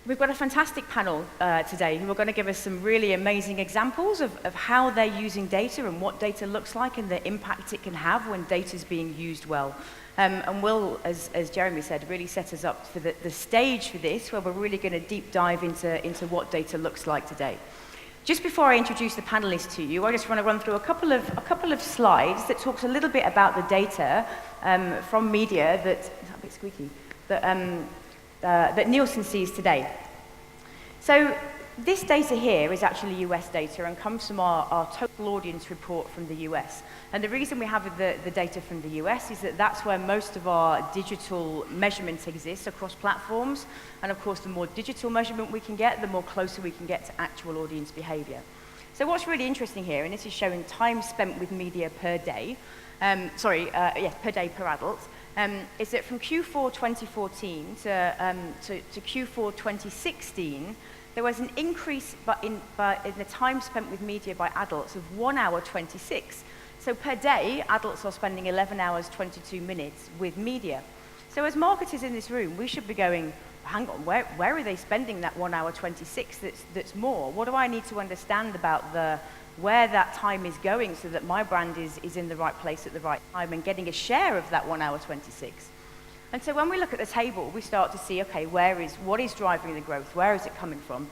We've got a fantastic panel today who are going to give us some really amazing examples of how they're using data and what data looks like and the impact it can have when data is being used well. And will, as Jeremy said, really set us up for the stage for this, where we're really going to deep dive into what data looks like today. Just before I introduce the panelists to you, I just want to run through a couple of slides that talks a little bit about the data from media that, is that a bit squeaky, that Nielsen sees today. So this data here is actually US data and comes from our total audience report from the US. And the reason we have the data from the US is that that's where most of our digital measurement exists across platforms. And of course, the more digital measurement we can get, the more closer we can get to actual audience behavior. So what's really interesting here, and this is showing time spent with media per day, per day per adult, is that from Q4 2014 to Q4 2016, there was an increase in the time spent with media by adults of 1 hour 26. So per day, adults are spending 11 hours 22 minutes with media. So as marketers in this room, we should be going, hang on, where are they spending that 1 hour 26 that's more? What do I need to understand about where that time is going so that my brand is in the right place at the right time and getting a share of that 1 hour 26? And so when we look at the table, we start to see, okay, what is driving the growth? Where is it coming from?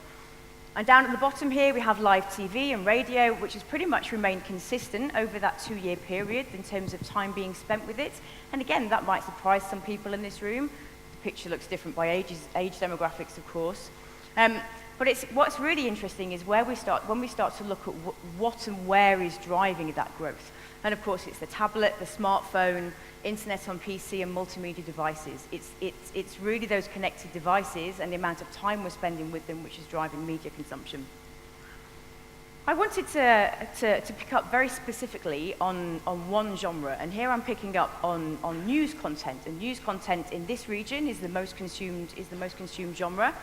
And down at the bottom here, we have live TV and radio, which has pretty much remained consistent over that 2-year period in terms of time being spent with it. And again, that might surprise some people in this room. The picture looks different by age demographics, of course. But what's really interesting is when we start to look at what and where is driving that growth. And of course, it's the tablet, the smartphone, internet on PC, and multimedia devices. It's really those connected devices and the amount of time we're spending with them which is driving media consumption. I wanted to pick up very specifically on one genre, and here I'm picking up on news content. And news content in this region is the most consumed genre.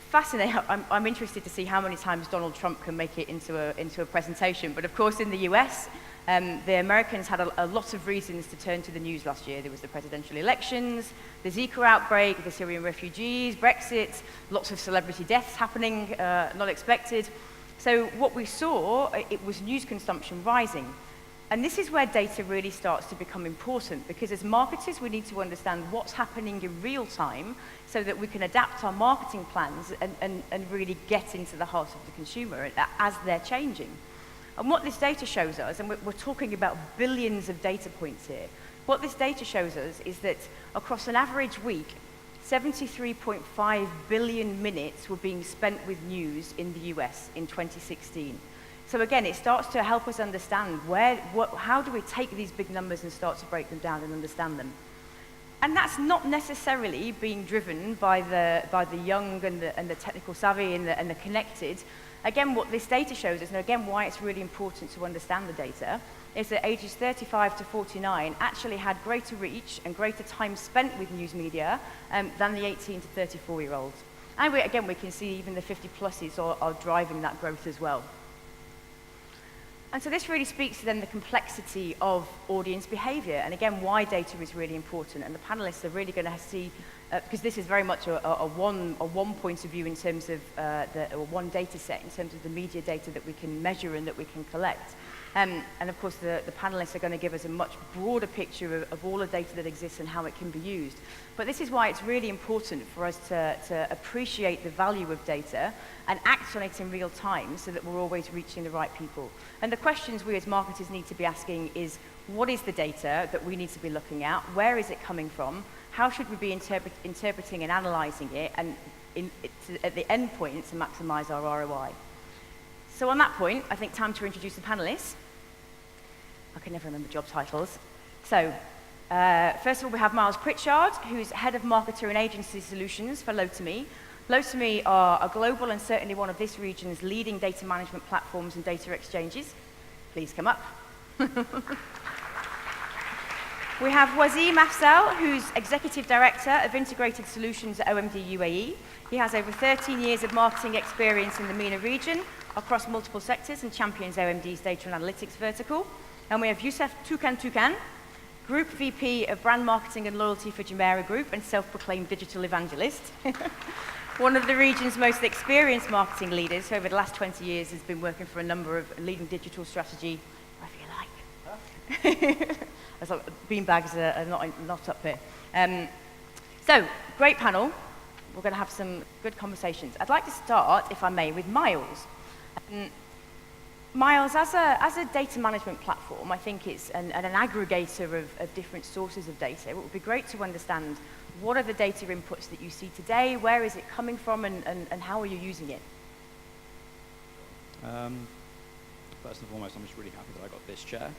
Fascinating. I'm interested to see how many times Donald Trump can make it into a presentation. But of course, in the US, the Americans had a lot of reasons to turn to the news last year. There was the presidential elections, the Zika outbreak, the Syrian refugees, Brexit, lots of celebrity deaths happening, not expected. So what we saw, it was news consumption rising. And this is where data really starts to become important, because as marketers, we need to understand what's happening in real time so that we can adapt our marketing plans and really get into the heart of the consumer as they're changing. And what this data shows us, and we're talking about billions of data points here, what this data shows us is that across an average week, 73.5 billion minutes were being spent with news in the US in 2016. So again, it starts to help us understand how do we take these big numbers and start to break them down and understand them. And that's not necessarily being driven by the young and the technical savvy and the connected. Again, what this data shows us, and again, why it's really important to understand the data, is that ages 35 to 49 actually had greater reach and greater time spent with news media than the 18 to 34-year-olds. And again, we can see even the 50-pluses are driving that growth as well. And so this really speaks to then the complexity of audience behavior, and again, why data is really important. And the panelists are really going to see, because this is very much a one point of view in terms of one data set in terms of the media data that we can measure and that we can collect. And of course, the panelists are going to give us a much broader picture of all the data that exists and how it can be used. But this is why it's really important for us to appreciate the value of data and act on it in real time so that we're always reaching the right people. And the questions we as marketers need to be asking is, what is the data that we need to be looking at? Where is it coming from? How should we be interpreting and analyzing it, and at the end point to maximize our ROI? So on that point, I think time to introduce the panelists. I can never remember job titles. So, first of all, we have Miles Pritchard, who's Head of Marketer and Agency Solutions for Low2Me. Low2Me are a global and certainly one of this region's leading data management platforms and data exchanges. Please come up. We have Wasim Afzal, who's Executive Director of Integrated Solutions at OMD UAE. He has over 13 years of marketing experience in the MENA region across multiple sectors and champions OMD's data and analytics vertical. And we have Youssef Toukan, Group VP of Brand Marketing and Loyalty for Jumeirah Group and self-proclaimed digital evangelist. one of the region's most experienced marketing leaders, who over the last 20 years has been working for a number of leading digital strategy, whatever you like. As like, beanbags are not up here. So, great panel. We're going to have some good conversations. I'd like to start, if I may, with Miles. Miles, as a data management platform, I think it's an aggregator of different sources of data. It would be great to understand what are the data inputs that you see today, where is it coming from, and how are you using it? First and foremost, I'm just really happy that I got this chair.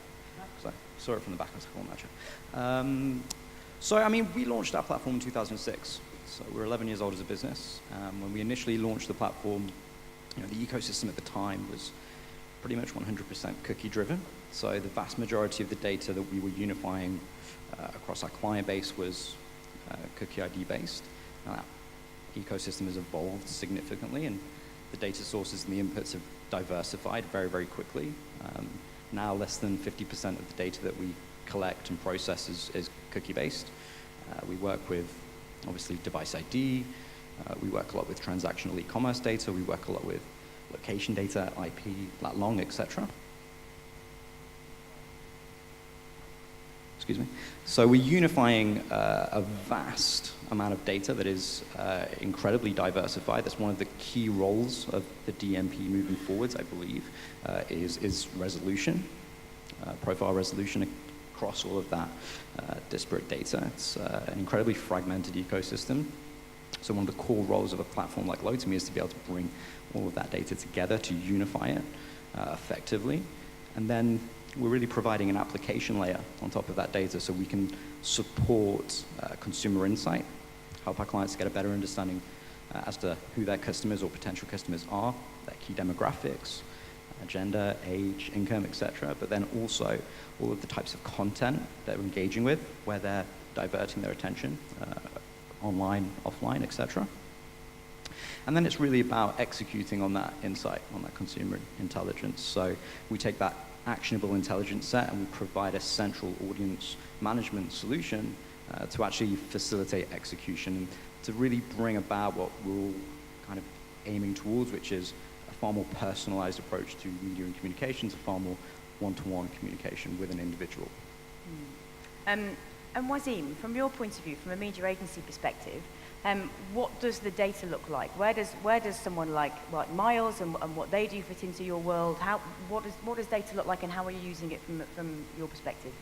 So I saw it from the back, I was like, oh, that chair. So, I mean, we launched our platform in 2006. So we're 11 years old as a business. When we initially launched the platform, the ecosystem at the time was pretty much 100% cookie-driven. So the vast majority of the data that we were unifying across our client base was cookie ID-based. Now that ecosystem has evolved significantly, and the data sources and the inputs have diversified very, very quickly. Now less than 50% of the data that we collect and process is cookie-based. We work with, obviously, device ID. We work a lot with transactional e-commerce data. We work a lot with location data, IP, lat long, etc. Excuse me. So we're unifying a vast amount of data that is incredibly diversified. That's one of the key roles of the DMP moving forwards, I believe, is resolution, profile resolution across all of that disparate data. It's an incredibly fragmented ecosystem. So one of the core roles of a platform like Lotame is to be able to bring all of that data together to unify it effectively. And then we're really providing an application layer on top of that data so we can support consumer insight, help our clients get a better understanding as to who their customers or potential customers are, their key demographics, gender, age, income, etc. But then also all of the types of content they're engaging with, where they're diverting their attention, online, offline, etc. And then it's really about executing on that insight, on that consumer intelligence. So we take that actionable intelligence set and we provide a central audience management solution to actually facilitate execution and to really bring about what we're all kind of aiming towards, which is a far more personalized approach to media and communications, a far more one-to-one communication with an individual. And Wasim, from your point of view, from a media agency perspective, what does the data look like? Where does someone like Miles and what they do fit into your world? What does data look like, and how are you using it from your perspective?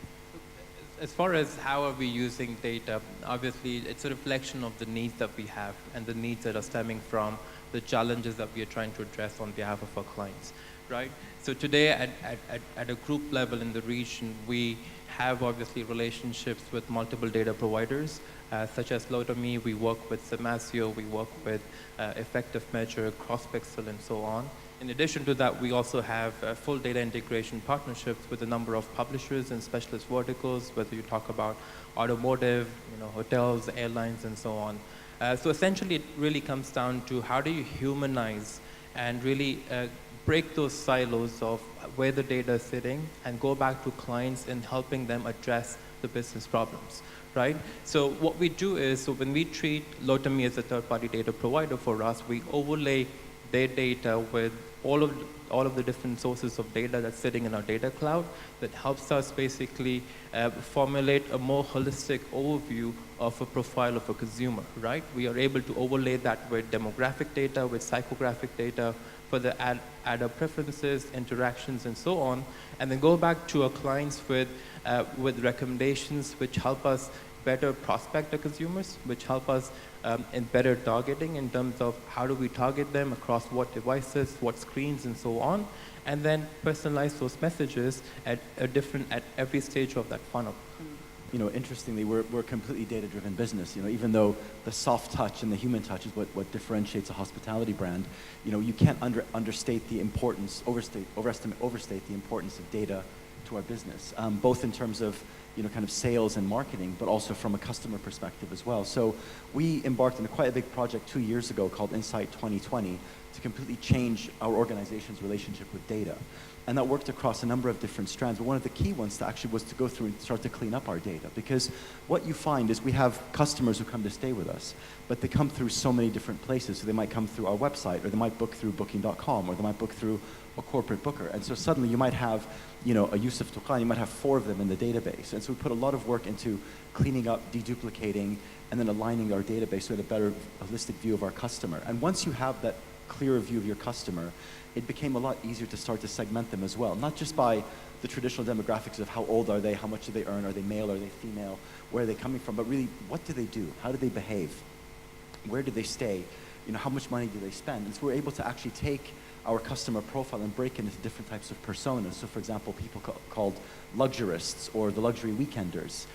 As far as how are we using data, obviously it's a reflection of the needs that we have and the needs that are stemming from the challenges that we are trying to address on behalf of our clients, right? So today at a group level in the region, we have obviously relationships with multiple data providers, such as Lotame. We work with Semasio, we work with Effective Measure, Crosspixel, and so on. In addition to that, we also have full data integration partnerships with a number of publishers and specialist verticals, whether you talk about automotive, hotels, airlines, and so on. So essentially, it really comes down to how do you humanize and really break those silos of where the data is sitting and go back to clients and helping them address the business problems, right? So what we do is, so when we treat Lotame as a third-party data provider for us, we overlay their data with all of the different sources of data that's sitting in our data cloud that helps us basically formulate a more holistic overview of a profile of a consumer, right? We are able to overlay that with demographic data, with psychographic data, for the adder preferences, interactions, and so on, and then go back to our clients with recommendations which help us better prospect the consumers, which help us in better targeting in terms of how do we target them across what devices, what screens, and so on, and then personalize those messages at every stage of that funnel. Interestingly, we're a completely data-driven business. Even though the soft touch and the human touch is what differentiates a hospitality brand, you can't overstate the importance of data to our business, both in terms of kind of sales and marketing, but also from a customer perspective as well. So we embarked on quite a big project 2 years ago called Insight 2020 to completely change our organization's relationship with data. And that worked across a number of different strands, but one of the key ones to actually was to go through and start to clean up our data. Because what you find is we have customers who come to stay with us, but they come through so many different places. So they might come through our website, or they might book through booking.com, or they might book through a corporate booker. And so suddenly you might have, you know, a Yusuf Tuqan, you might have 4 of them in the database. And so we put a lot of work into cleaning up, deduplicating, and then aligning our database so we had a better holistic view of our customer. And once you have that clearer view of your customer, it became a lot easier to start to segment them as well. Not just by the traditional demographics of how old are they, how much do they earn, are they male, are they female, where are they coming from, but really, what do they do? How do they behave? Where do they stay? You know, how much money do they spend? And so we're able to actually take our customer profile and break it into different types of personas. So for example, people called luxurists, or the luxury weekenders,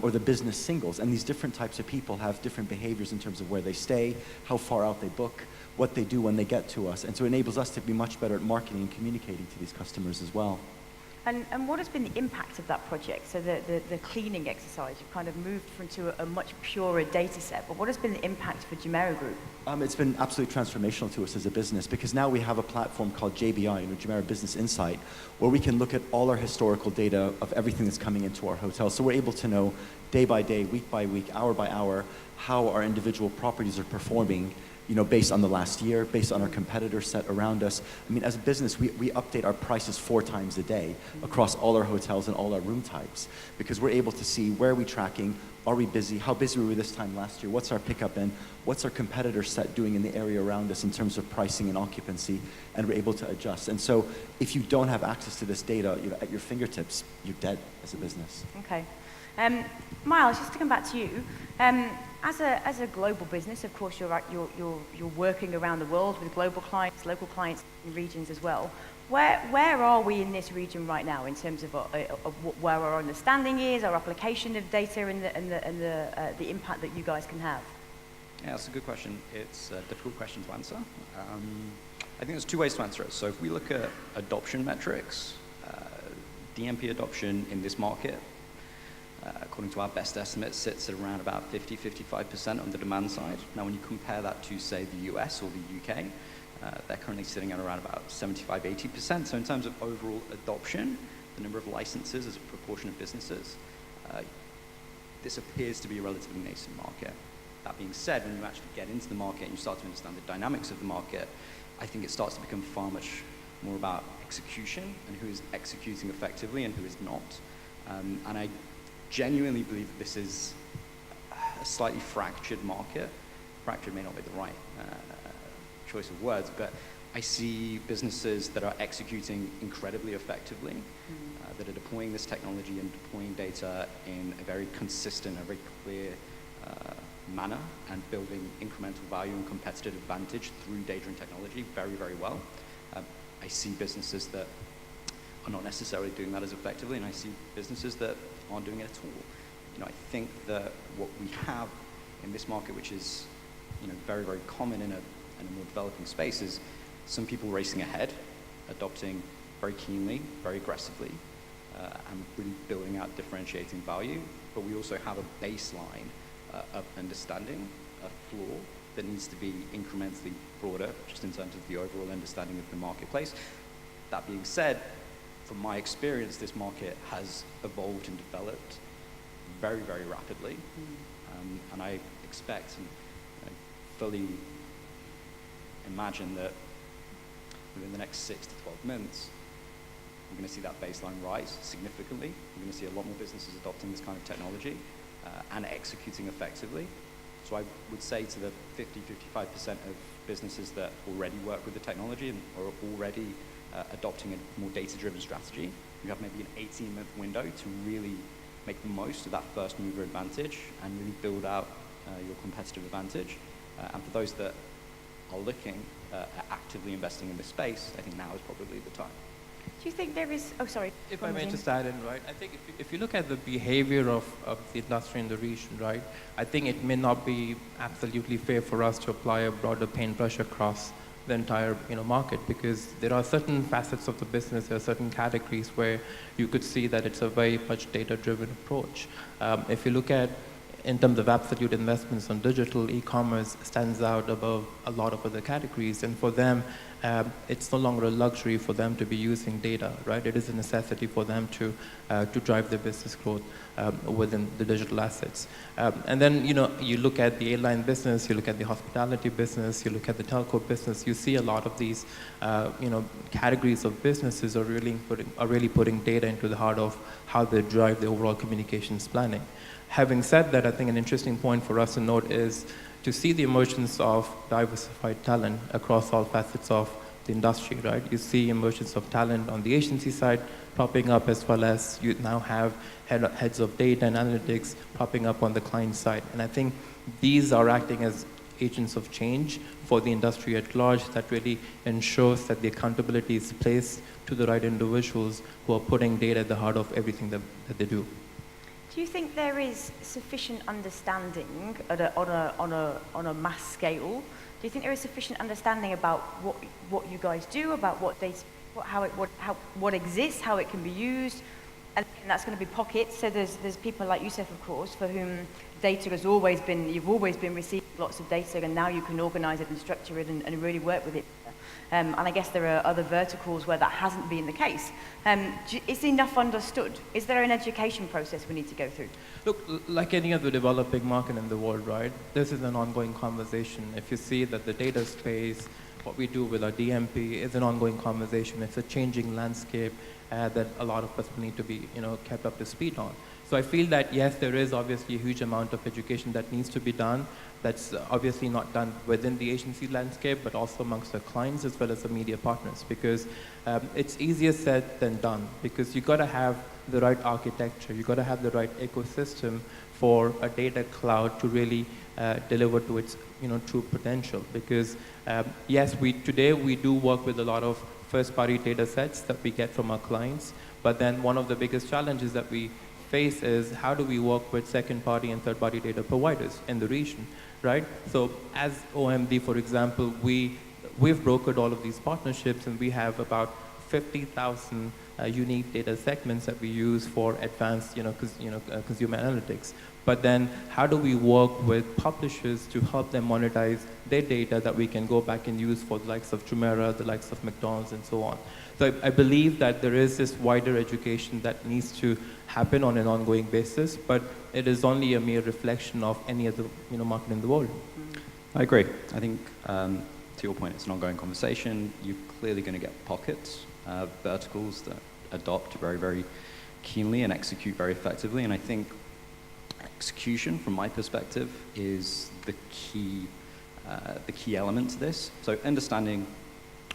or the business singles. And these different types of people have different behaviors in terms of where they stay, how far out they book, what they do when they get to us. And so it enables us to be much better at marketing and communicating to these customers as well. And what has been the impact of that project? So the cleaning exercise, you've kind of moved into a much purer data set, but what has been the impact for Jumeirah Group? It's been absolutely transformational to us as a business, because now we have a platform called JBI, Jumeirah Business Insight, where we can look at all our historical data of everything that's coming into our hotel. So we're able to know day by day, week by week, hour by hour, how our individual properties are performing, you know, based on the last year, based on our competitor set around us. I mean, as a business, we update our prices 4 times a day across all our hotels and all our room types, because we're able to see where are we tracking, are we busy, how busy were we this time last year, what's our pickup in, what's our competitor set doing in the area around us in terms of pricing and occupancy, and we're able to adjust. And so if you don't have access to this data, you know, at your fingertips, you're dead as a business. Okay. Miles, just to come back to you, as a global business, of course, you're working around the world with global clients, local clients in regions as well. Where are we in this region right now in terms of where our understanding is, our application of data, and the impact that you guys can have? Yeah, that's a good question. It's a difficult question to answer. I think there's 2 ways to answer it. So if we look at adoption metrics, DMP adoption in this market, according to our best estimates, sits at around about 50-55% on the demand side. Now, when you compare that to, say, the US or the UK, they're currently sitting at around about 75-80%. So in terms of overall adoption, the number of licenses as a proportion of businesses, this appears to be a relatively nascent market. That being said, when you actually get into the market and you start to understand the dynamics of the market, I think it starts to become far much more about execution and who is executing effectively and who is not. And I genuinely believe that this is a slightly fractured market. Fractured may not be the right choice of words, but I see businesses that are executing incredibly effectively, that are deploying this technology and deploying data in a very consistent, a very clear manner, and building incremental value and competitive advantage through data and technology very, very well. I see businesses that are not necessarily doing that as effectively, and I see businesses that aren't doing it at all. You know, I think that what we have in this market, which is, you know, very, very common in a more developing space, is some people racing ahead, adopting very keenly, very aggressively, and really building out differentiating value. But we also have a baseline of understanding, a floor that needs to be incrementally broader, just in terms of the overall understanding of the marketplace. That being said, from my experience, this market has evolved and developed very, very rapidly. And I expect and fully imagine that within the next 6 to 12 months, we're going to see that baseline rise significantly. We're going to see a lot more businesses adopting this kind of technology and executing effectively. So I would say to the 50-55% of businesses that already work with the technology and are already adopting a more data-driven strategy, you have maybe an 18-month window to really make the most of that first mover advantage and really build out your competitive advantage. And for those that are looking at actively investing in this space, I think now is probably the time. Do you think there is, oh sorry. If I may just add in, right, I think if you look at the behavior of the industry in the region, right, I think it may not be absolutely fair for us to apply a broader paintbrush across the entire market, because there are certain facets of the business, there are certain categories where you could see that it's a very much data-driven approach. If you look at in terms of absolute investments on digital, e-commerce stands out above a lot of other categories. And for them, it's no longer a luxury for them to be using data, right? It is a necessity for them to drive their business growth within the digital assets. And then, you look at the airline business, you look at the hospitality business, you look at the telco business, you see a lot of these, categories of businesses are really putting data into the heart of how they drive the overall communications planning. Having said that, I think an interesting point for us to note is to see the emergence of diversified talent across all facets of the industry, right? You see emergence of talent on the agency side popping up, as well as you now have heads of data and analytics popping up on the client side. And I think these are acting as agents of change for the industry at large that really ensures that the accountability is placed to the right individuals who are putting data at the heart of everything that they do. Do you think there is sufficient understanding on a mass scale? Do you think there is sufficient understanding about what you guys do, about what exists, how it can be used? And that's going to be pockets. So there's people like Youssef, of course, for whom data has always been, you've always been receiving lots of data, and now you can organize it and structure it and really work with it. And I guess there are other verticals where that hasn't been the case. Is enough understood? Is there an education process we need to go through? Look, like any other developing market in the world, right, this is an ongoing conversation. If you see that the data space, what we do with our DMP is an ongoing conversation. It's a changing landscape that a lot of us need to be, kept up to speed on. So I feel that, yes, there is obviously a huge amount of education that needs to be done. That's obviously not done within the agency landscape, but also amongst the clients as well as the media partners, because it's easier said than done, because you got to have the right architecture, you got to have the right ecosystem for a data cloud to really deliver to its true potential. Because yes, today we do work with a lot of first-party data sets that we get from our clients, but then one of the biggest challenges that we face is how do we work with second-party and third-party data providers in the region, right? So as OMD, for example, we've brokered all of these partnerships, and we have about 50,000 unique data segments that we use for advanced, consumer analytics. But then how do we work with publishers to help them monetize their data that we can go back and use for the likes of Jumeirah, the likes of McDonald's, and so on? So I believe that there is this wider education that needs to happen on an ongoing basis, but it is only a mere reflection of any other market in the world. I agree. I think, to your point, it's an ongoing conversation. You're clearly going to get pockets, verticals that adopt very, very keenly and execute very effectively. And I think execution, from my perspective, is the key element to this. So understanding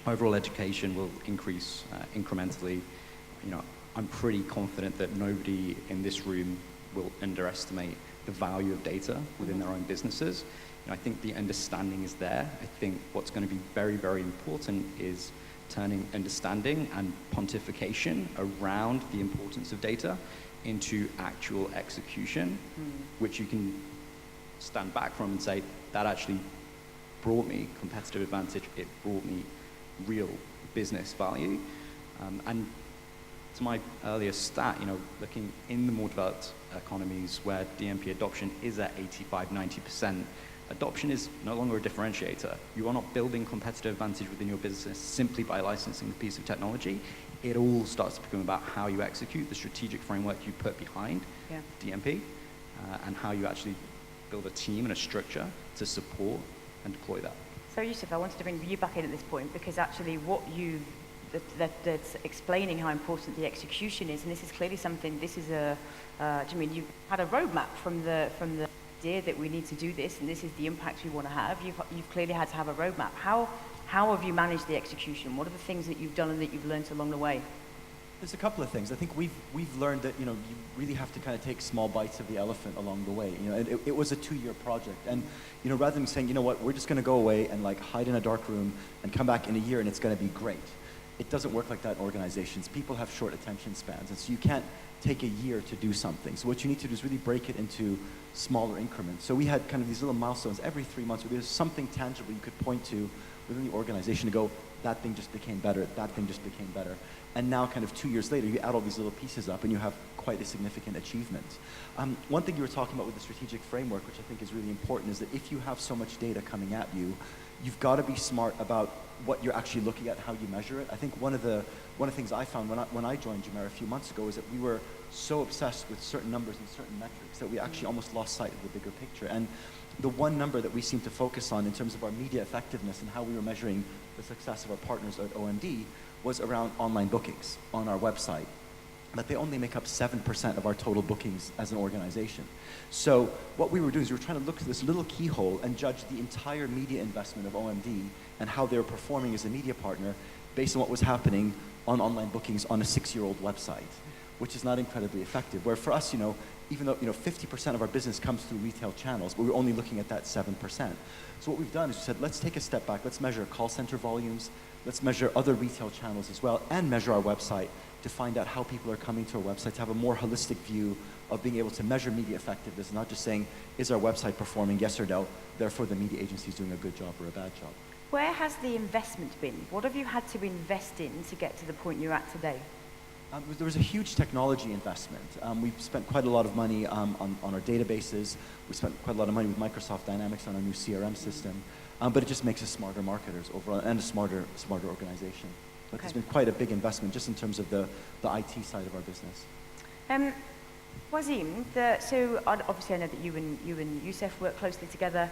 overall education will increase incrementally. I'm pretty confident that nobody in this room will underestimate the value of data within their own businesses. I think the understanding is there. I think what's going to be very, very important is turning understanding and pontification around the importance of data into actual execution, which you can stand back from and say, that actually brought me competitive advantage, it brought me real business value. And to my earlier stat, looking in the more developed economies where DMP adoption is at 85, 90%, adoption is no longer a differentiator. You are not building competitive advantage within your business simply by licensing a piece of technology. It all starts to become about how you execute, the strategic framework you put behind DMP, and how you actually build a team and a structure to support and deploy that. So Youssef, I wanted to bring you back in at this point, because actually that's explaining how important the execution is, and this is clearly something, this is you've had a roadmap from the idea that we need to do this, and this is the impact we want to have. You've clearly had to have a roadmap. How have you managed the execution? What are the things that you've done and that you've learned along the way? There's a couple of things. I think we've learned that you really have to kind of take small bites of the elephant along the way. It was a 2-year project, and rather than saying, we're just going to go away and hide in a dark room and come back in a year and it's going to be great. It doesn't work like that in organizations. People have short attention spans, and so you can't take a year to do something. So what you need to do is really break it into smaller increments. So we had kind of these little milestones every 3 months where there's something tangible you could point to within the organization to go, that thing just became better, that thing just became better. And now kind of 2 years later, you add all these little pieces up and you have quite a significant achievement. One thing you were talking about with the strategic framework, which I think is really important, is that if you have so much data coming at you, you've got to be smart about what you're actually looking at, how you measure it. I think one of the things I found when I joined Jumeirah a few months ago is that we were so obsessed with certain numbers and certain metrics that we actually almost lost sight of the bigger picture. And the one number that we seem to focus on in terms of our media effectiveness and how we were measuring the success of our partners at OMD was around online bookings on our website. But they only make up 7% of our total bookings as an organization. So what we were doing is we were trying to look at this little keyhole and judge the entire media investment of OMD and how they were performing as a media partner based on what was happening on online bookings on a 6-year-old website, which is not incredibly effective. Where for us, even though 50% of our business comes through retail channels, but we're only looking at that 7%. So what we've done is we said, let's take a step back, let's measure call center volumes, let's measure other retail channels as well, and measure our website to find out how people are coming to our website, to have a more holistic view of being able to measure media effectiveness, not just saying, is our website performing, yes or no, therefore the media agency is doing a good job or a bad job. Where has the investment been? What have you had to invest in to get to the point you're at today? There was a huge technology investment. We've spent quite a lot of money on our databases. We spent quite a lot of money with Microsoft Dynamics on our new CRM system. But it just makes us smarter marketers overall and a smarter organization. But Okay. It's been quite a big investment just in terms of the IT side of our business. Wazim, so obviously I know that you and Youssef work closely together.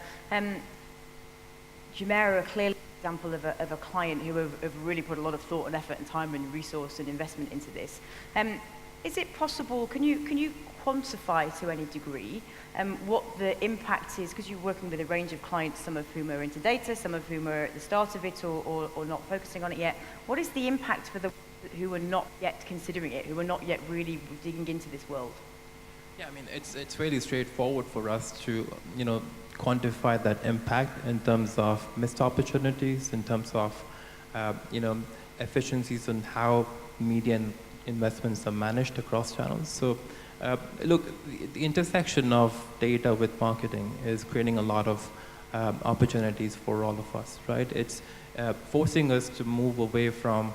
Jumeirah are clearly an example of a client who have really put a lot of thought and effort and time and resource and investment into this. Is it possible, can you quantify to any degree what the impact is, because you're working with a range of clients, some of whom are into data, some of whom are at the start of it or not focusing on it yet. What is the impact for the who are not yet considering it, who are not yet really digging into this world? Yeah, I mean, it's really straightforward for us to, quantify that impact in terms of missed opportunities, in terms of, efficiencies and how media investments are managed across channels. So, look, the intersection of data with marketing is creating a lot of opportunities for all of us, right? It's forcing us to move away from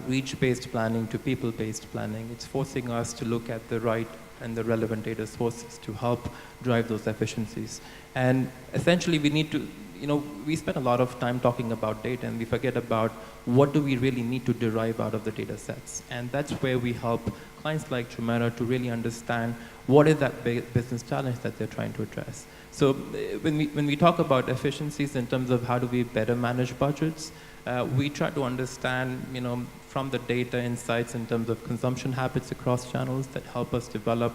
reach-based planning to people-based planning. It's forcing us to look at the right and the relevant data sources to help drive those efficiencies. And essentially we need to, we spend a lot of time talking about data and we forget about what do we really need to derive out of the data sets. And that's where we help clients like Jumeirah to really understand what is that business challenge that they're trying to address. So when we talk about efficiencies in terms of how do we better manage budgets, we try to understand, from the data insights in terms of consumption habits across channels that help us develop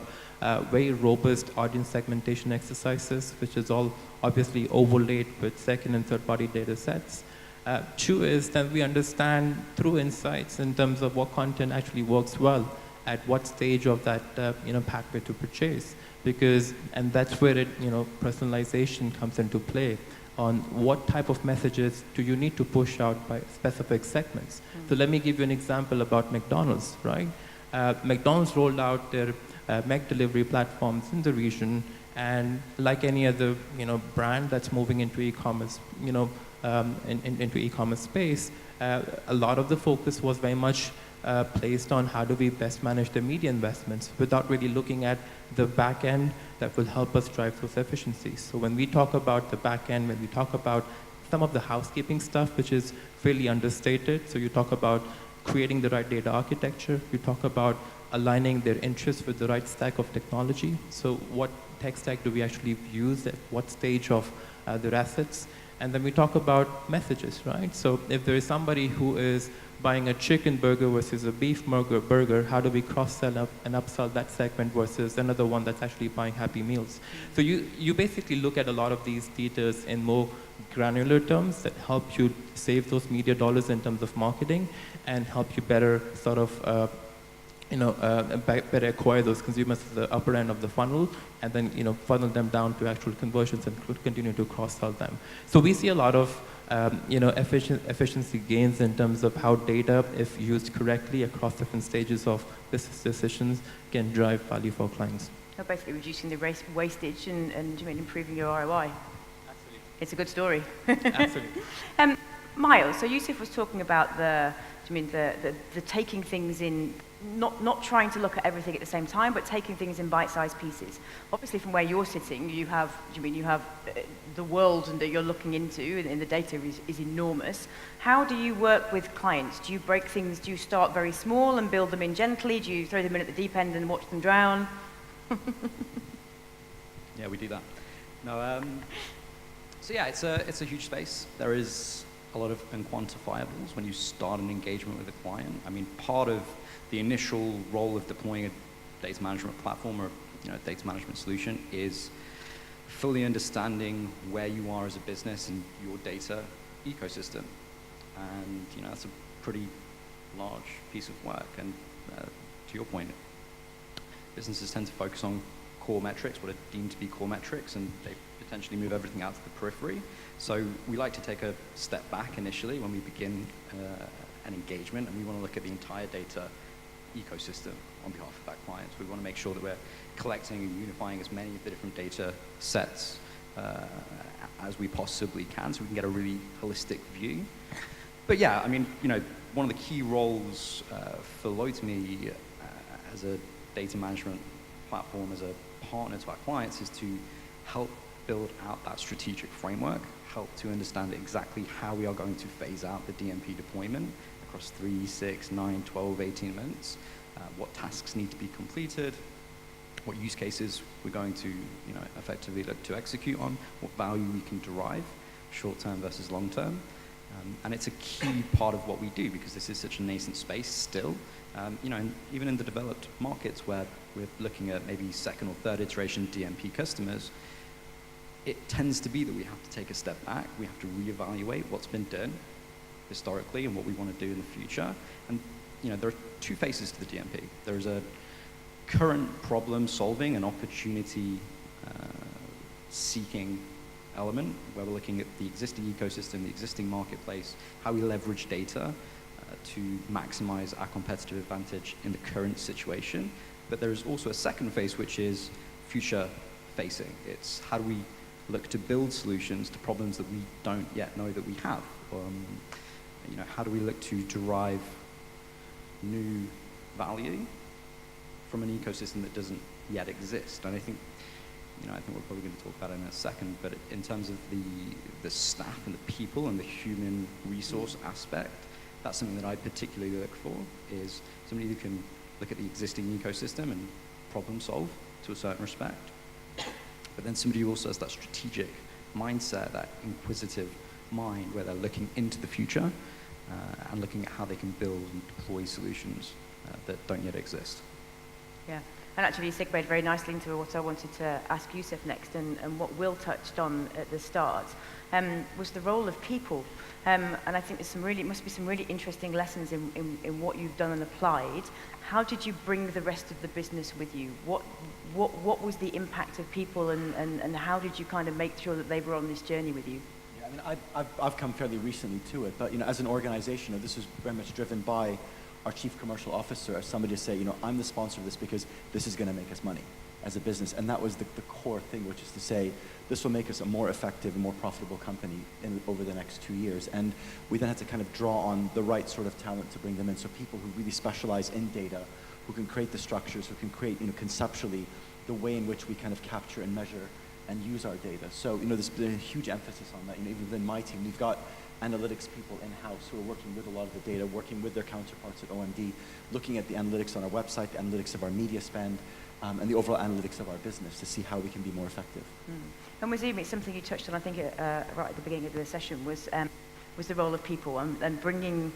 very robust audience segmentation exercises, which is all obviously overlaid with second and third party data sets. Two is that we understand through insights in terms of what content actually works well at what stage of that pathway to purchase, and that's where personalization comes into play on what type of messages do you need to push out by specific segments. So let me give you an example about McDonald's, right? McDonald's rolled out their Mac delivery platforms in the region, and like any other brand that's moving into e-commerce, into e-commerce space, a lot of the focus was very much placed on how do we best manage the media investments without really looking at the back end that will help us drive those efficiencies. So when we talk about the back end, when we talk about some of the housekeeping stuff, which is fairly understated, so you talk about creating the right data architecture, you talk about aligning their interests with the right stack of technology. So what tech stack do we actually use at what stage of their assets? And then we talk about messages, right? So if there is somebody who is buying a chicken burger versus a beef burger, how do we cross-sell up and upsell that segment versus another one that's actually buying Happy Meals? So you basically look at a lot of these details in more granular terms that help you save those media dollars in terms of marketing and help you better sort of better acquire those consumers at the upper end of the funnel, and then funnel them down to actual conversions and continue to cross-sell them. So we see a lot of efficiency gains in terms of how data, if used correctly across different stages of business decisions, can drive value for clients. You're basically reducing the wastage and improving your ROI. Absolutely. It's a good story. Absolutely. Miles, so Yusuf was talking about the taking things in, not trying to look at everything at the same time, but taking things in bite-sized pieces. Obviously, from where you're sitting, you have the world that you're looking into, and the data is enormous. How do you work with clients? Do you break things? Do you start very small and build them in gently? Do you throw them in at the deep end and watch them drown? Yeah, we do that. No, so yeah, it's a huge space. There is a lot of unquantifiables when you start an engagement with a client. I mean, part of the initial role of deploying a data management platform or data management solution is fully understanding where you are as a business and your data ecosystem. And that's a pretty large piece of work. And to your point, businesses tend to focus on core metrics, what are deemed to be core metrics, and they potentially move everything out to the periphery. So we like to take a step back initially when we begin an engagement, and we want to look at the entire data ecosystem on behalf of that client. So we want to make sure that we're collecting and unifying as many of the different data sets as we possibly can, so we can get a really holistic view. But yeah, I mean, one of the key roles for Loitme as a data management platform, as a partner to our clients, is to help build out that strategic framework, help to understand exactly how we are going to phase out the DMP deployment across 3, 6, 9, 12, 18 months, what tasks need to be completed, what use cases we're going to effectively look to execute on, what value we can derive, short-term versus long-term. And it's a key part of what we do because this is such a nascent space still. And even in the developed markets where we're looking at maybe second or third iteration DMP customers, it tends to be that we have to take a step back. We have to reevaluate what's been done historically and what we want to do in the future. And there are two faces to the DMP. There's a current problem solving and opportunity seeking element where we're looking at the existing ecosystem, the existing marketplace, how we leverage data to maximize our competitive advantage in the current situation. But there is also a second phase, which is future facing. It's how do we look to build solutions to problems that we don't yet know that we have. How do we look to derive new value from an ecosystem that doesn't yet exist? And I think we're probably going to talk about it in a second, but in terms of the staff and the people and the human resource aspect, that's something that I particularly look for, is somebody who can look at the existing ecosystem and problem solve to a certain respect, but then somebody who also has that strategic mindset, that inquisitive mind, where they're looking into the future and looking at how they can build and deploy solutions that don't yet exist. Yeah, and actually you segued very nicely into what I wanted to ask Yusuf next, and what Will touched on at the start was the role of people. And I think must be some really interesting lessons in what you've done and applied. How did you bring the rest of the business with you? What was the impact of people, and how did you kind of make sure that they were on this journey with you? Yeah, I mean, I've come fairly recently to it, but as an organization, this is very much driven by our chief commercial officer as somebody to say, I'm the sponsor of this because this is going to make us money as a business. And that was the core thing, which is to say, this will make us a more effective and more profitable company over the next 2 years. And we then had to kind of draw on the right sort of talent to bring them in. So people who really specialize in data, who can create the structures, who can create, conceptually the way in which we kind of capture and measure and use our data. So, there's been a huge emphasis on that. Even within my team, we've got analytics people in-house who are working with a lot of the data, working with their counterparts at OMD, looking at the analytics on our website, the analytics of our media spend, and the overall analytics of our business to see how we can be more effective. And Wazim, it's something you touched on, I think, right at the beginning of the session, was the role of people and bringing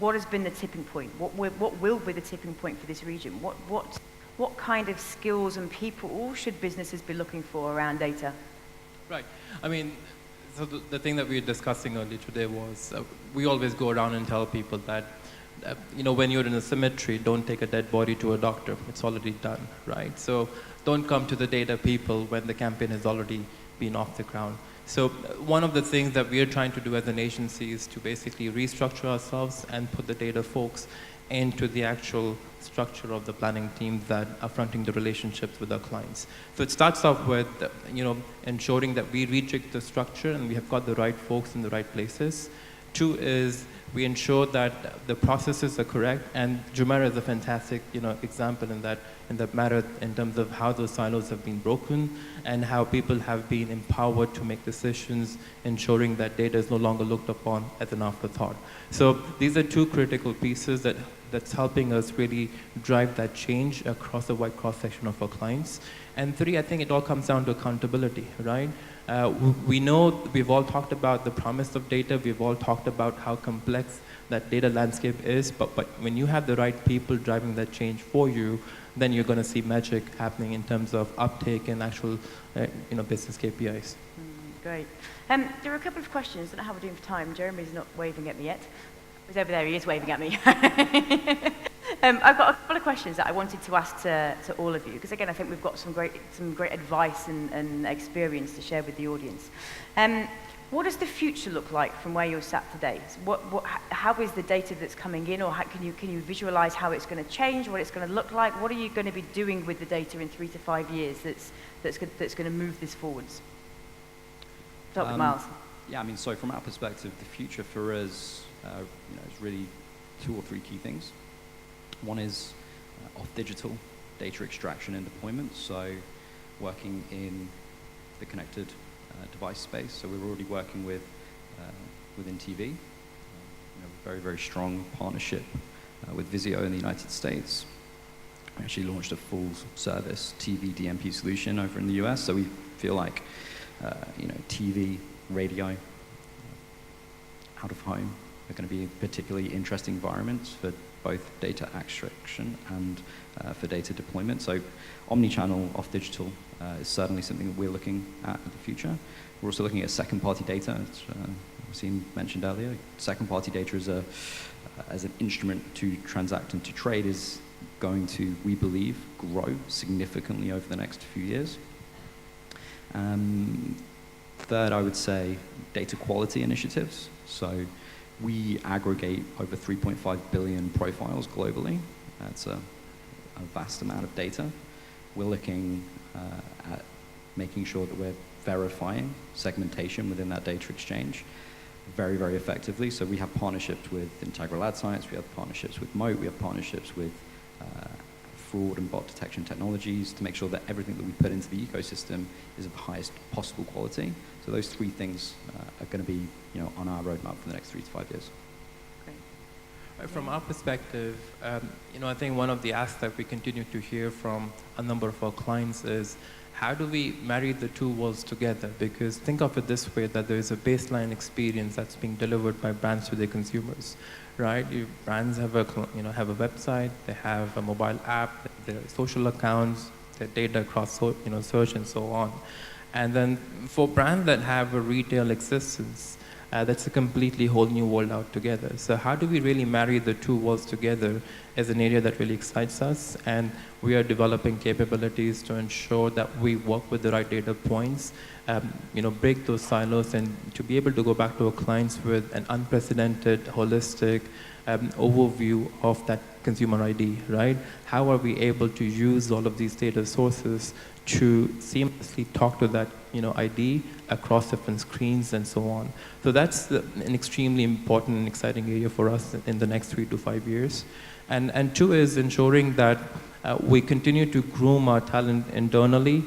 what has been the tipping point? What will be the tipping point for this region? What kind of skills and people should businesses be looking for around data? Right. I mean, so the thing that we were discussing earlier today was we always go around and tell people that, when you're in a cemetery, don't take a dead body to a doctor. It's already done, right? So don't come to the data people when the campaign has already been off the ground. So one of the things that we are trying to do as an agency is to basically restructure ourselves and put the data folks into the actual structure of the planning teams that are fronting the relationships with our clients. So it starts off with, ensuring that we rejig the structure and we have got the right folks in the right places Two is we ensure that the processes are correct, and Jumeirah is a fantastic, example in that matter, in terms of how those silos have been broken and how people have been empowered to make decisions, ensuring that data is no longer looked upon as an afterthought. So these are two critical pieces that's helping us really drive that change across a wide cross-section of our clients. And three, I think it all comes down to accountability, right? We know we've all talked about the promise of data. We've all talked about how complex that data landscape is. But when you have the right people driving that change for you, then you're going to see magic happening in terms of uptake and actual, business KPIs. Great. There are a couple of questions. I don't know how we're doing for time. Jeremy's not waving at me yet. He's over there. He is waving at me. I've got a couple of questions that I wanted to ask to all of you, because again, I think we've got some great advice and experience to share with the audience. What does the future look like from where you're sat today? How is the data that's coming in, or can you visualize how it's going to change, what it's going to look like? What are you going to be doing with the data in 3 to 5 years that's going to move this forwards? Start with Miles. Yeah, I mean, so from our perspective, the future for us, is really 2 or 3 key things. One is off digital data extraction and deployment, so working in the connected device space. So we're already working within TV, very, very strong partnership with Vizio in the United States. We actually launched a full service TV DMP solution over in the US, so we feel like TV, radio, out of home are going to be particularly interesting environments for both data extraction and for data deployment. So omni-channel off digital is certainly something that we're looking at in the future. We're also looking at second-party data, as Wasim mentioned earlier. Second-party data as an instrument to transact and to trade is going to, we believe, grow significantly over the next few years. Third, I would say data quality initiatives. So we aggregate over 3.5 billion profiles globally. That's a vast amount of data. We're looking at making sure that we're verifying segmentation within that data exchange very, very effectively. So we have partnerships with Integral Ad Science, we have partnerships with Moat, we have partnerships with fraud and bot detection technologies to make sure that everything that we put into the ecosystem is of the highest possible quality. So those 3 things are going to be, on our roadmap for the next 3 to 5 years. Great. From our perspective, I think one of the asks that we continue to hear from a number of our clients is, how do we marry the 2 worlds together? Because think of it this way, that there is a baseline experience that's being delivered by brands to their consumers, right? Brands have a website, they have a mobile app, their social accounts, their data across search and so on. And then for brands that have a retail existence, that's a completely whole new world altogether. So how do we really marry the 2 worlds together is an area that really excites us, and we are developing capabilities to ensure that we work with the right data points, break those silos, and to be able to go back to our clients with an unprecedented, holistic overview of that consumer ID, right? How are we able to use all of these data sources to seamlessly talk to that ID across different screens and so on. So that's an extremely important and exciting area for us in the next 3 to 5 years. And 2 is ensuring that we continue to groom our talent internally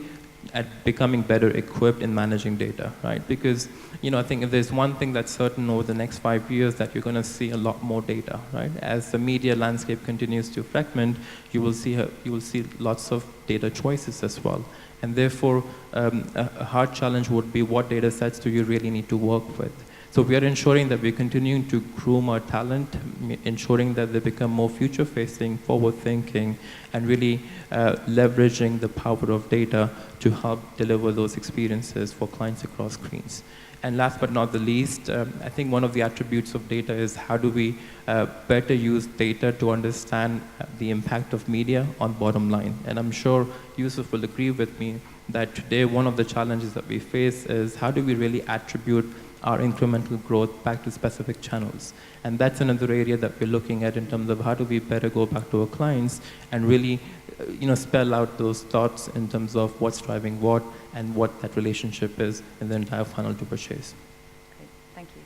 at becoming better equipped in managing data, right? Because I think if there's one thing that's certain over the next 5 years, that you're going to see a lot more data, right? As the media landscape continues to fragment, you will see lots of data choices as well. And therefore, a hard challenge would be, what data sets do you really need to work with? So we are ensuring that we're continuing to groom our talent, ensuring that they become more future-facing, forward-thinking, and really leveraging the power of data to help deliver those experiences for clients across screens. And last but not the least, I think one of the attributes of data is, how do we better use data to understand the impact of media on bottom line? And I'm sure Yusuf will agree with me that today one of the challenges that we face is, how do we really attribute our incremental growth back to specific channels? And that's another area that we're looking at in terms of how do we better go back to our clients and really spell out those thoughts in terms of what's driving what and what that relationship is in the entire funnel to purchase. Great. Thank you.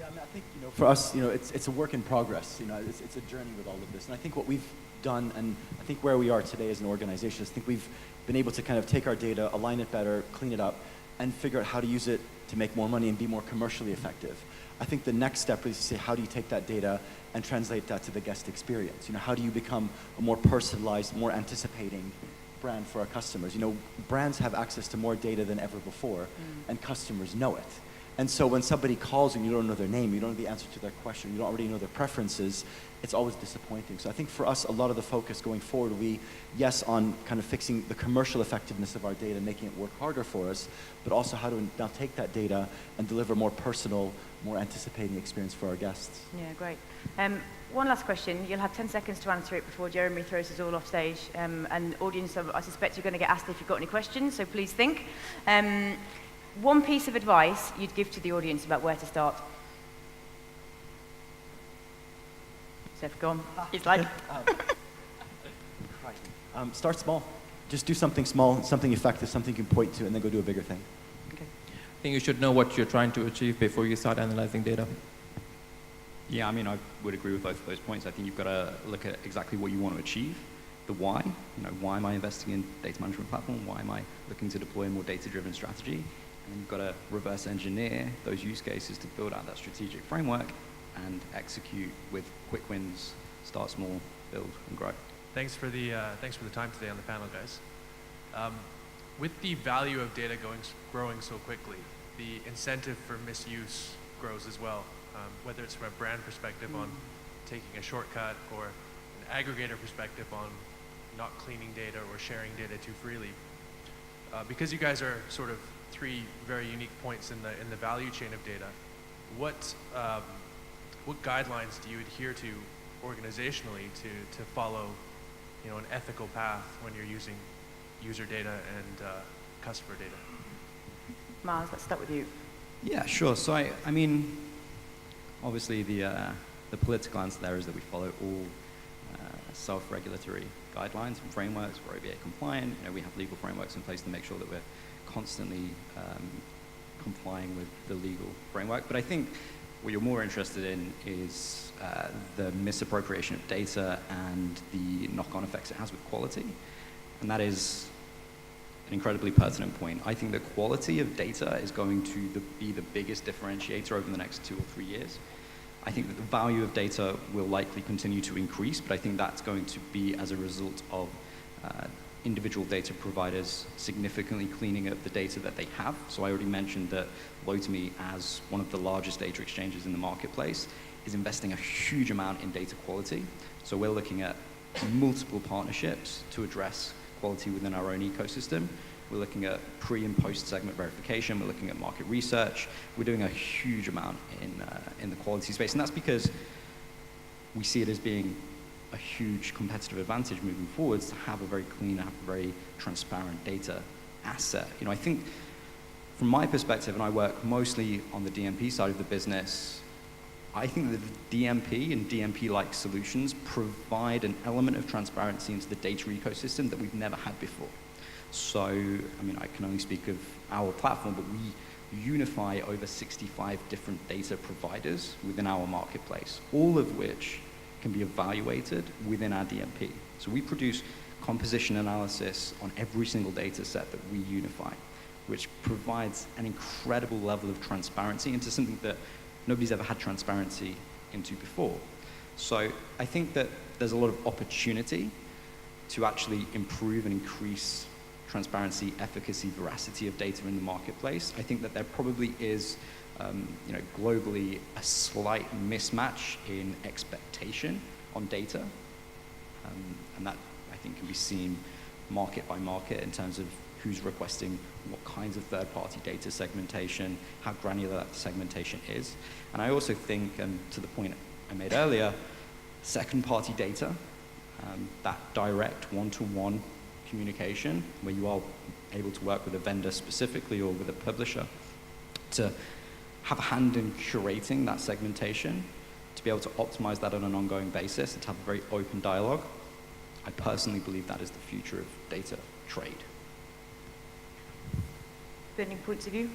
Yeah, I think for us, it's a work in progress. It's a journey with all of this. And I think what we've done, and I think where we are today as an organization, is I think we've been able to kind of take our data, align it better, clean it up, and figure out how to use it to make more money and be more commercially effective. I think the next step is to say, how do you take that data and translate that to the guest experience? How do you become a more personalized, more anticipating brand for our customers? Brands have access to more data than ever before, and customers know it. And so when somebody calls and you don't know their name, you don't know the answer to their question, you don't already know their preferences, it's always disappointing. So I think for us, a lot of the focus going forward will be, yes, on kind of fixing the commercial effectiveness of our data, making it work harder for us, but also how to now take that data and deliver more personal, more anticipating experience for our guests. Yeah, great. One last question. You'll have 10 seconds to answer it before Jeremy throws us all off stage. And audience, I suspect you're going to get asked if you've got any questions, so please think. One piece of advice you'd give to the audience about where to start. Seth, go on. He's like... Start small. Just do something small, something effective, something you can point to, and then go do a bigger thing. Okay. I think you should know what you're trying to achieve before you start analyzing data. Yeah, I mean, I would agree with both of those points. I think you've got to look at exactly what you want to achieve, the why. Why am I investing in data management platform? Why am I looking to deploy a more data-driven strategy? And you've got to reverse engineer those use cases to build out that strategic framework and execute with quick wins, start small, build, and grow. Thanks for the time today on the panel, guys. With the value of data growing so quickly, the incentive for misuse grows as well. Whether it's from a brand perspective on taking a shortcut, or an aggregator perspective on not cleaning data or sharing data too freely. Because you guys are sort of three very unique points in the value chain of data, what guidelines do you adhere to organizationally to follow an ethical path when you're using user data and customer data? Miles, let's start with you. Yeah, sure. So I mean, obviously the political answer there is that we follow all self-regulatory guidelines and frameworks. We're OBA compliant. We have legal frameworks in place to make sure that we're constantly complying with the legal framework. But I think what you're more interested in is the misappropriation of data and the knock-on effects it has with quality. And that is an incredibly pertinent point. I think the quality of data is going to be the biggest differentiator over the next 2 or 3 years. I think that the value of data will likely continue to increase, but I think that's going to be as a result of individual data providers significantly cleaning up the data that they have. So I already mentioned that Lotame, as one of the largest data exchanges in the marketplace, is investing a huge amount in data quality. So we're looking at multiple partnerships to address quality within our own ecosystem. We're looking at pre and post segment verification. We're looking at market research. We're doing a huge amount in the quality space. And that's because we see it as being a huge competitive advantage moving forwards to have a very clean, have a very transparent data asset. I think from my perspective, and I work mostly on the DMP side of the business, I think that the DMP and DMP-like solutions provide an element of transparency into the data ecosystem that we've never had before. So, I mean, I can only speak of our platform, but we unify over 65 different data providers within our marketplace, all of which can be evaluated within our DMP. So we produce composition analysis on every single data set that we unify, which provides an incredible level of transparency into something that nobody's ever had transparency into before. So I think that there's a lot of opportunity to actually improve and increase transparency, efficacy, veracity of data in the marketplace. I think that there probably is, globally, a slight mismatch in expectation on data, and that I think can be seen market by market in terms of who's requesting what kinds of third-party data segmentation, how granular that segmentation is. And I also think, and to the point I made earlier, second-party data, that direct one-to-one communication, where you are able to work with a vendor specifically or with a publisher to have a hand in curating that segmentation, to be able to optimize that on an ongoing basis, and to have a very open dialogue. I personally believe that is the future of data trade. Burning points of view?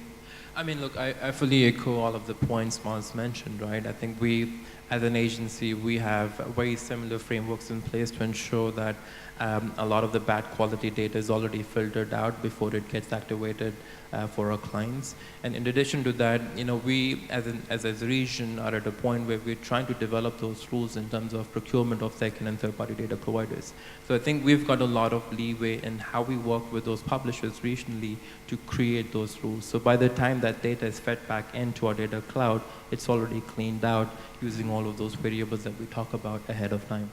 I mean, look, I fully echo all of the points Mars mentioned, right? I think we, as an agency, we have very similar frameworks in place to ensure that a lot of the bad quality data is already filtered out before it gets activated for our clients. And in addition to that, you know, we as a region are at a point where we're trying to develop those rules in terms of procurement of second and third-party data providers. So I think we've got a lot of leeway in how we work with those publishers regionally to create those rules. So by the time that data is fed back into our data cloud, it's already cleaned out using all of those variables that we talk about ahead of time.